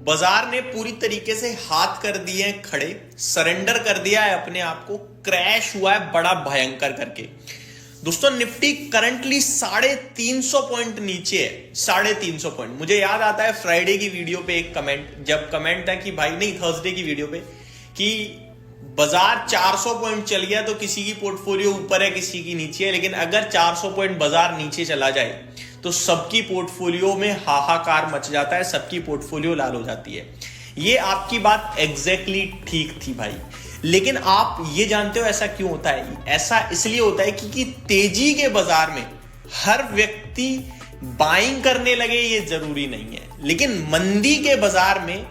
बाजार ने पूरी तरीके से हाथ कर दिए हैं खड़े, सरेंडर कर दिया है अपने आप को, क्रैश हुआ है बड़ा भयंकर करके। दोस्तों निफ्टी करंटली 350 पॉइंट नीचे है, 350 पॉइंट। मुझे याद आता है फ्राइडे की वीडियो पे एक कमेंट, जब कमेंट था कि भाई नहीं थर्सडे की वीडियो पे कि बाजार 400 पॉइंट चल गया तो किसी की पोर्टफोलियो ऊपर है किसी की नीचे है, लेकिन अगर 400 पॉइंट बाजार नीचे चला जाए तो सबकी पोर्टफोलियो में हाहाकार मच जाता है, सबकी पोर्टफोलियो लाल हो जाती है। ये आपकी बात एग्जैक्टली ठीक थी भाई, लेकिन आप ये जानते हो ऐसा क्यों होता है? ऐसा इसलिए होता है क्योंकि तेजी के बाजार में हर व्यक्ति बाइंग करने लगे ये जरूरी नहीं है, लेकिन मंदी के बाजार में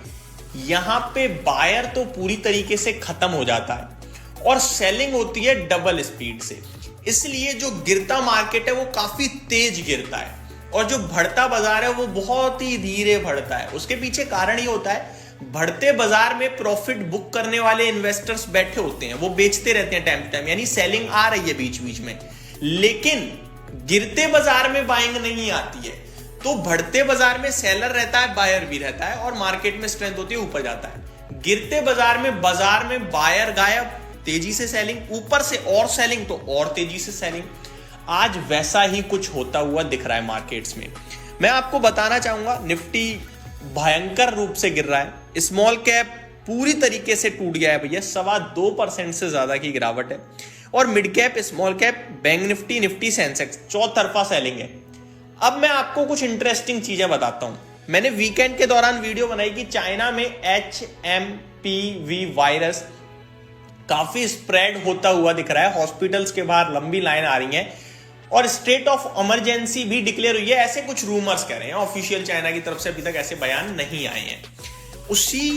यहां पे बायर तो पूरी तरीके से खत्म हो जाता है और सेलिंग होती है डबल स्पीड से। इसलिए जो गिरता मार्केट है वो काफी तेज गिरता है और जो बढ़ता बाजार है वो बहुत ही धीरे बढ़ता है। उसके पीछे कारण ये होता है, बढ़ते बाजार में प्रॉफिट बुक करने वाले इन्वेस्टर्स बैठे होते हैं, वो बेचते रहते हैं टाइम टू टाइम, यानी सेलिंग आ रही है बीच बीच में, लेकिन गिरते बाजार में बाइंग नहीं आती है। तो बढ़ते बाजार में सेलर रहता है, बायर भी रहता है और मार्केट में स्ट्रेंथ होती है, ऊपर जाता है। गिरते बाजार में बायर गायब, तेजी से सेलिंग, ऊपर से और सेलिंग तो और तेजी से सेलिंग। आज वैसा ही कुछ होता हुआ दिख रहा है मार्केट्स में। मैं आपको बताना चाहूंगा निफ्टी भयंकर रूप से गिर रहा है, स्मॉल कैप पूरी तरीके से टूट गया है भैया, 2.25% से ज्यादा की गिरावट है और mid cap, small cap, bank Nifty, Nifty Sensex चौतरफा सेलिंग है। अब मैं आपको कुछ इंटरेस्टिंग चीजें बताता हूं। मैंने वीकेंड के दौरान वीडियो बनाई कि चाइना में HMPV वायरस काफी स्प्रेड होता हुआ दिख रहा है, हॉस्पिटल्स के बाहर लंबी लाइन आ रही है और स्टेट ऑफ इमरजेंसी भी डिक्लेयर हुई है, ऐसे कुछ रूमर्स कह रहे हैं। ऑफिशियल चाइना की तरफ से अभी तक ऐसे बयान नहीं आए हैं। उसी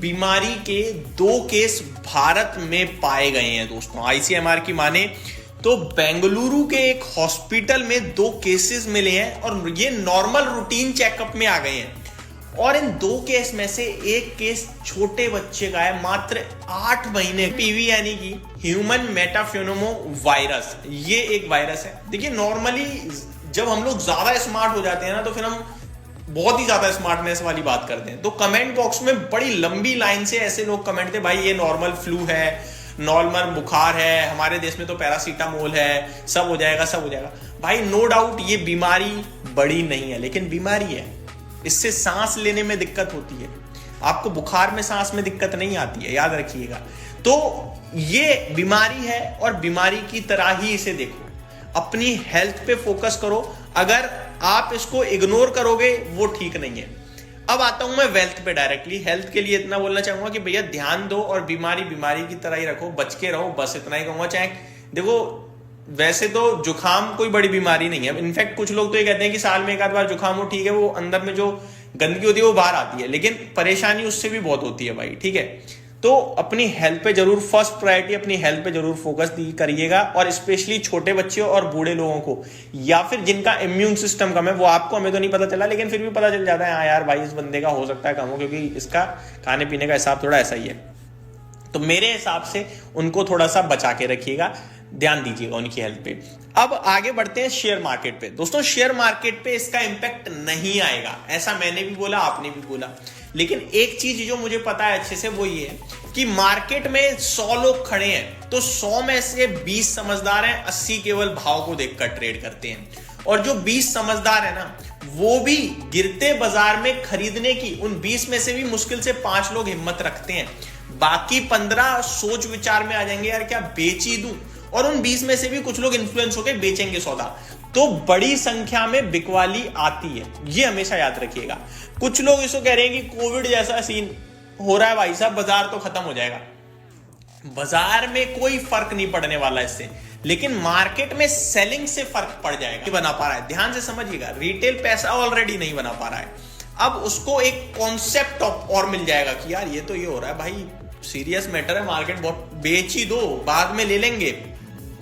बीमारी के 2 केस भारत में पाए गए हैं दोस्तों, ICMR की माने तो बेंगलुरु के एक हॉस्पिटल में 2 केसेस मिले हैं और ये नॉर्मल रूटीन चेकअप में आ गए हैं। और इन 2 केस में से एक केस छोटे बच्चे का है, मात्र 8 महीने, PV यानी कि ह्यूमन मेटाफिनोमो वायरस। ये एक वायरस है। देखिए नॉर्मली जब हम लोग ज्यादा स्मार्ट हो जाते हैं ना तो फिर हम बहुत ही ज्यादा स्मार्टनेस वाली बात करते हैं, तो कमेंट बॉक्स में बड़ी लंबी लाइन से ऐसे लोग कमेंट थे, भाई ये नॉर्मल फ्लू है, नॉर्मल बुखार है, हमारे देश में तो पैरासीटामोल है, सब हो जाएगा सब हो जाएगा। भाई नो डाउट ये बीमारी बड़ी नहीं है, लेकिन बीमारी है, इससे सांस लेने में दिक्कत होती है। आपको बुखार में सांस में दिक्कत नहीं आती है, याद रखिएगा। तो ये बीमारी है और बीमारी की तरह ही इसे देखो, अपनी हेल्थ पे फोकस करो। अगर आप इसको इग्नोर करोगे वो ठीक नहीं है। अब आता हूं मैं वेल्थ पे डायरेक्टली। हेल्थ के लिए इतना बोलना चाहूंगा कि भैया ध्यान दो और बीमारी बीमारी की तरह ही रखो, बच के रहो, बस इतना ही कहूंगा। चाहे देखो वैसे तो जुखाम कोई बड़ी बीमारी नहीं है, इनफैक्ट कुछ लोग तो ये कहते हैं कि साल में एक आध बार जुखाम हो, ठीक है, वो अंदर में जो गंदगी होती है वो बाहर आती है, लेकिन परेशानी उससे भी बहुत होती है भाई, ठीक है। तो अपनी हेल्थ पे जरूर, फर्स्ट प्रायोरिटी अपनी हेल्थ पे जरूर फोकस करिएगा, और स्पेशली छोटे बच्चों और बूढ़े लोगों को, या फिर जिनका इम्यून सिस्टम कम है, वो आपको, हमें तो नहीं पता चला लेकिन फिर भी पता चल जाता है, हाँ यार भाई इस बंदे का हो सकता है कम हो, क्योंकि इसका खाने पीने का हिसाब थोड़ा ऐसा ही है। तो मेरे हिसाब से उनको थोड़ा सा बचा के रखिएगा, ध्यान दीजिएगा उनकी हेल्थ पे। अब आगे बढ़ते हैं शेयर मार्केट पे। दोस्तों शेयर मार्केट पे इसका इंपैक्ट नहीं आएगा, ऐसा मैंने भी बोला, आपने भी बोला, लेकिन एक चीज जो मुझे पता है अच्छे से वो ये है कि मार्केट में 100 लोग खड़े हैं तो 100 में से 20 समझदार हैं, 80 केवल भाव को देखकर ट्रेड करते हैं। और जो 20 समझदार है ना, वो भी गिरते बाजार में खरीदने की, उन 20 में से भी मुश्किल से 5 लोग हिम्मत रखते हैं, बाकी 15 सोच विचार में आ जाएंगे यार क्या बेच ही दूं, और उन 20 में से भी कुछ लोग इन्फ्लुएंस होकर बेचेंगे सौदा। तो बड़ी संख्या में बिकवाली आती है, ये हमेशा याद रखिएगा। कुछ लोग इसको कह रहे हैं कि कोविड जैसा सीन हो रहा है भाई साहब, बाजार तो खत्म हो जाएगा। बाजार में कोई फर्क नहीं पड़ने वाला इससे, लेकिन मार्केट में सेलिंग से फर्क पड़ जाएगा। नहीं बना पा रहा है, ध्यान से समझिएगा, रिटेल पैसा ऑलरेडी नहीं बना पा रहा है, अब उसको एक कॉन्सेप्ट और मिल जाएगा कि यार ये तो ये हो रहा है भाई, सीरियस मैटर है, मार्केट बहुत, बेच ही दो, बाद में ले लेंगे,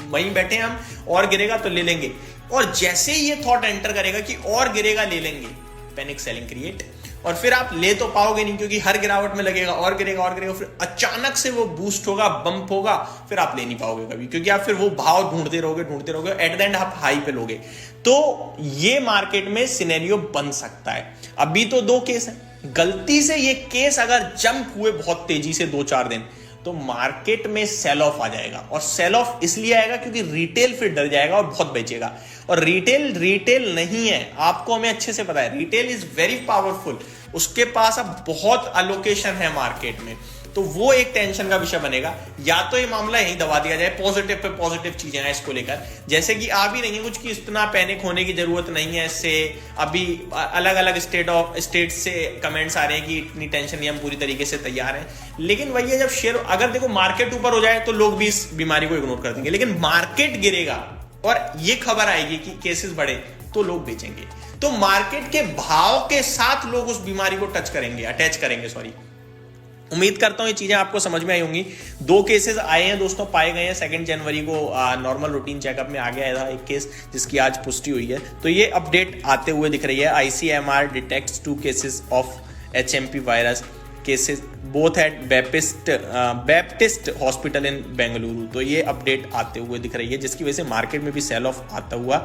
वहीं बैठे हम, और गिरेगा तो ले लेंगे। और जैसे ही ये थॉट एंटर करेगा कि और गिरेगा ले लेंगे, पैनिक सेलिंग क्रिएट, और फिर आप ले तो पाओगे नहीं, क्योंकि हर गिरावट में लगेगा और गिरेगा और गिरेगा, फिर अचानक से वो बूस्ट होगा, बंप होगा, फिर आप ले नहीं पाओगे कभी, क्योंकि आप फिर वो भाव ढूंढते रहोगे, एट द एंड आप हाई पे लोगे। तो ये मार्केट में सिनेरियो बन सकता है। अभी तो 2 केस है, गलती से ये केस अगर जंप हुए बहुत तेजी से 2-4 दिन, तो मार्केट में सेल ऑफ आ जाएगा। और सेल ऑफ इसलिए आएगा क्योंकि रिटेल फिर डर जाएगा और बहुत बेचेगा। और रिटेल नहीं है, आपको हमें अच्छे से पता है, रिटेल इज वेरी पावरफुल, उसके पास अब बहुत अलोकेशन है मार्केट में, तो वो एक टेंशन का विषय बनेगा। या तो ये मामला यहीं दबा दिया जाए, पॉजिटिव पे पॉजिटिव चीजें हैं इसको लेकर, जैसे कि आ भी नहीं है कुछ कि इतना पैनिक होने की जरूरत नहीं है इससे। अभी अलग अलग स्टेट से कमेंट्स आ रहे हैं कि इतनी टेंशन नहीं, हम पूरी तरीके से तैयार हैं। लेकिन वही है, जब शेयर, अगर देखो मार्केट ऊपर हो जाए तो लोग भी इस बीमारी को इग्नोर कर देंगे, लेकिन मार्केट गिरेगा और ये खबर आएगी कि केसेस बढ़े तो लोग बेचेंगे। तो मार्केट के भाव के साथ लोग उस बीमारी को अटैच करेंगे। उम्मीद करता हूं ये चीजें आपको समझ में आई होंगी। 2 केसेस आए हैं दोस्तों, पाए गए हैं 2 जनवरी को, नॉर्मल रूटीन चेकअप में आ गया था एक केस जिसकी आज पुष्टि हुई है। तो ये अपडेट आते हुए दिख रही है। ICMR detects 2 cases of HMP virus cases both at Baptist hospital in Bengaluru. तो ये अपडेट आते हुए दिख रही है, जिसकी वजह से मार्केट में भी सेल ऑफ आता हुआ